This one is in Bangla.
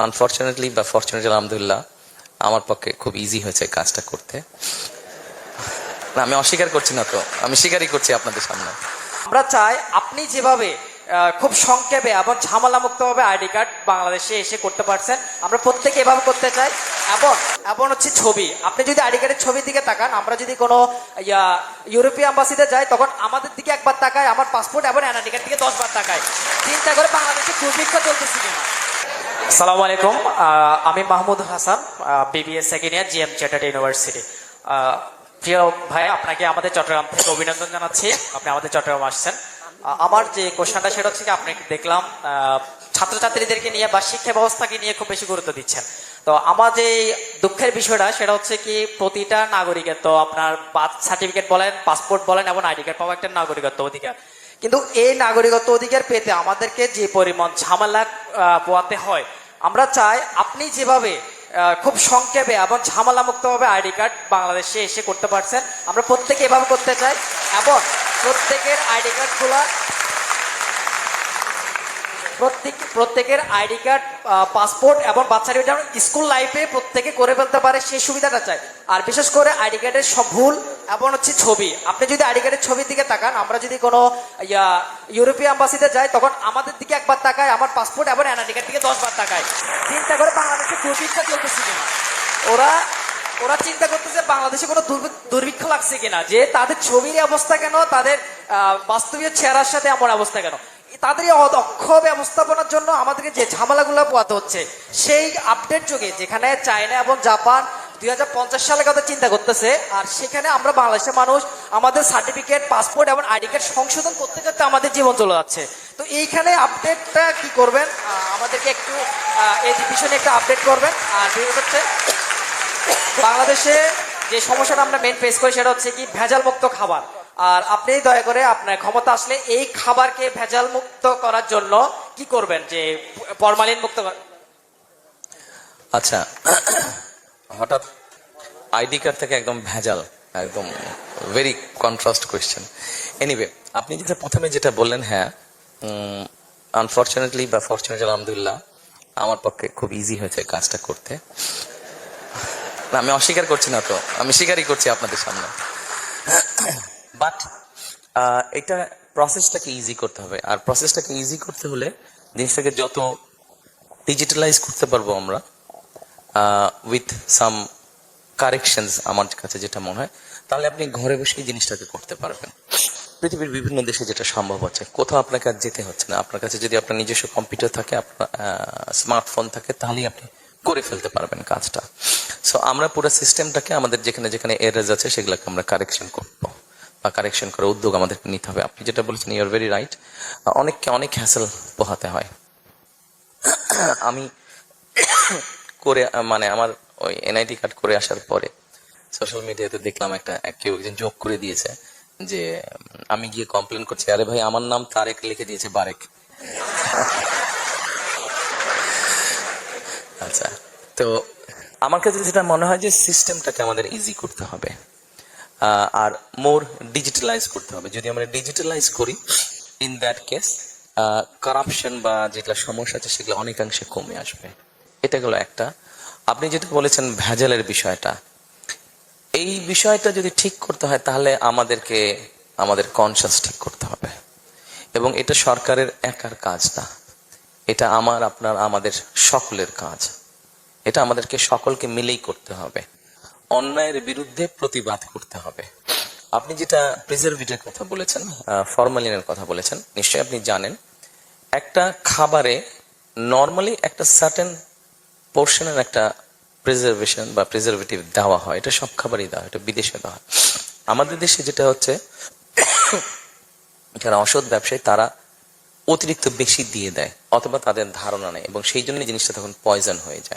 আনফরচুনেটলি বা ফরচুনেটলি আলহামদুলিল্লাহ আমার পক্ষে খুব ইজি হয়েছে কাজটা করতে। না, আমি অস্বীকার করছি না, তো আমি স্বীকারই করছি আপনাদের সামনে। আমরা চাই আপনি যেভাবে খুব সংক্ষেপে এবং ঝামেলা মুক্তভাবে আইডি কার্ড বাংলাদেশে এসে করতে পারছেন, আমরা প্রত্যেকে এভাবে করতে চাই। এবং এবং হচ্ছে ছবি, আপনি যদি আইডি কার্ডের ছবির দিকে তাকান, আমরা যদি কোনো ইউরোপীয় অ্যাম্বাসিতে যাই তখন আমাদের দিকে একবার তাকায়, আমার পাসপোর্ট এবং এনআইডি কার্ড দিকে 10 বার তাকায়। চিন্তা করে বাংলাদেশে দুর্ভিক্ষ চলতেছে কিনা। আসসালামু আলাইকুম, আমি Mahmud Hasan, BBA second year, GM chartered university. প্রিয় ভাই, আপনাকে আমাদের চট্টগ্রাম থেকে অভিনন্দন জানাচ্ছি, আপনি আমাদের চট্টগ্রাম আসছেন। আমার যে কোশ্চেনটা সেটা হচ্ছে কি, আপনি দেখলাম ছাত্রছাত্রীদেরকে নিয়ে বা শিক্ষা ব্যবস্থাকে নিয়ে খুব বেশি গুরুত্ব দিচ্ছেন। তো আমার যে দুঃখের বিষয়টা সেটা হচ্ছে কি, প্রতিটা নাগরিকের তো আপনার বার্থ সার্টিফিকেট বলেন, পাসপোর্ট বলেন এবং আইডি কার্ড পাওয়া একটা নাগরিকত্ব অধিকার, কিন্তু এই নাগরিকত্ব অধিকার পেতে আমাদেরকে যে পরিমাণ ঝামেলা পোয়াতে হয়, আমরা চাই আপনি যেভাবে খুব সংক্ষেপে এবং ঝামেলা মুক্তভাবে আইডি কার্ড বাংলাদেশে এসে করতে পারছেন, আমরা প্রত্যেকে এভাবে করতে চাই। এবং প্রত্যেকের আইডি কার্ড খোলা, প্রত্যেকের আইডি কার্ড, পাসপোর্ট এবং বার্থ সার্টিফিকেট স্কুল লাইফে প্রত্যেকে করে ফেলতে পারে, সেই সুবিধাটা চাই। আর বিশেষ করে আইডি কার্ডের সব ভুল এবং হচ্ছে ছবি, আপনি যদি আইডি কার্ডের ছবির দিকে তাকান, আমরা যদি কোনো ইউরোপীয় অ্যাম্বাসিতে যাই তখন আমাদের দিকে একবার তাকায়, আমার পাসপোর্ট এবং এনআইডি কার্ড দিকে 10 বার তাকায়। চিন্তা করে বাংলাদেশে দুর্ভিক্ষ চলতেছে কিনা, ওরা চিন্তা করতেছে বাংলাদেশে কোনো দুর্ভিক্ষ লাগছে কিনা, যে তাদের ছবির অবস্থা কেন, তাদের বাস্তবীয় চেহারার সাথে এমন অবস্থা কেন। তাদের অদক্ষ ব্যবস্থাপনার জন্য আমাদেরকে যে ঝামেলাগুলো পোয়াতে হচ্ছে, সেই আপডেট যুগে যেখানে চায়না এবং জাপান 2050 সালের কথা চিন্তা করতেছে, আর সেখানে আমরা বাংলাদেশের মানুষ আমাদের সার্টিফিকেট, পাসপোর্ট এবং আইডি কার্ড সংশোধন করতে করতে আমাদের জীবন চলে যাচ্ছে। তো এইখানে আপডেটটা কি করবেন, আমাদেরকে একটু এই বিষয়ে একটু আপডেট করবেন। আর হচ্ছে বাংলাদেশে যে সমস্যাটা আমরা মেন ফেস করি সেটা হচ্ছে কি, ভেজাল মুক্ত খাবার। আর আপনি দয়া করে আপনার ক্ষমতা আসলে এই খাবারকে ভেজাল মুক্ত করার জন্য কি করবেন, যে ফরমালিন মুক্ত। আচ্ছা, হঠাৎ আইডি কার্ড থেকে একদম ভেজাল, একদম ভেরি কন্ট্রাস্ট কোয়েশ্চেন। এনিওয়ে, আপনি যেটা প্রথমে যেটা বললেন, হ্যাঁ, আনফরচুনেটলি বা ফরচুনেটলি আলহামদুলিল্লাহ আমার পক্ষে খুব ইজি হয়েছে কাজটা করতে। না, আমি অস্বীকার করছি না, তো আমি স্বীকারই করছি আপনাদের সামনে। বাট এটা প্রসেসটাকে ইজি করতে হবে, আর প্রসেসটাকে ইজি করতে হলে জিনিসটাকে যত ডিজিটালাইজ করতে পারবো আমরা উইথ সাম কারেকশনস, আমার কাছে যেটা মনে হয়, তাহলে আপনি ঘরে বসেই জিনিসটাকে করতে পারবেন। পৃথিবীর বিভিন্ন দেশে যেটা সম্ভব হচ্ছে, কোথাও আপনাকে আর যেতে হচ্ছে না। আপনার কাছে যদি আপনার নিজস্ব কম্পিউটার থাকে, আপনার স্মার্টফোন থাকে, তাহলেই আপনি করে ফেলতে পারবেন কাজটা। সো আমরা পুরো সিস্টেমটাকে আমাদের যেখানে যেখানে এরার্স আছে সেগুলোকে আমরা কারেকশন করবো, বা কারেকশন করার উদ্যোগ আমাদেরকে নিতে হবে। আপনি যেটা বলেছেন, ইউ আর ভেরি রাইট, অনেককে অনেক হ্যাসেল পোহাতে হয়। আমি করে মানে আমার ওই এনআইডি কার্ড করে আসার পরে সোশ্যাল মিডিয়াতে দেখলাম কেউ একজন যোগ করে দিয়েছে যে আমি গিয়ে কমপ্লেন করছি, আরে ভাই আমার নাম তারেক লিখে দিয়েছে বারেক। আচ্ছা, তো আমার কাছে যেটা মনে হয় যে সিস্টেমটাকে আমাদের ইজি করতে হবে, আর মোর ডিজিটালাইজ করতে হবে। যদি আমরা ডিজিটালাইজ করি, ইন দ্যাট কেস কারাপশন বা যেগুলো সমস্যা আছে সেগুলো অনেকাংশে কমে আসবে। এটা গেল একটা। আপনি যেটা বলেছেন ভেজালের বিষয়টা, এই বিষয়টা যদি ঠিক করতে হয় তাহলে আমাদেরকে আমাদের কনসাস ঠিক করতে হবে, এবং এটা সরকারের একার কাজ না, এটা আমার, আপনার, আমাদের সকলের কাজ। এটা আমাদেরকে সকলকে মিলেই করতে হবে। অন্যায়ের বিরুদ্ধে প্রতিবাদ করতে হবে। আপনি যেটা প্রিজারভেটিভের কথা বলেছেন, ফরমালিনের কথা বলেছেন, নিশ্চয়ই আপনি জানেন একটা খাবারে নর্মালি একটা সার্টেন পোর্শনের একটা প্রিজারভেশন বা প্রিজারভেটিভ দেওয়া হয়। এটা সব খাবারই দেওয়া হয়, এটা বিদেশে দেওয়া হয়। আমাদের দেশে যেটা হচ্ছে, যারা অসৎ ব্যবসায়ী তারা অতিরিক্ত বেশি দিয়ে দেয়, অথবা তাদের ধারণা নেই, এবং সেই জন্য জিনিসটা তখন পয়জন হয়ে যায়।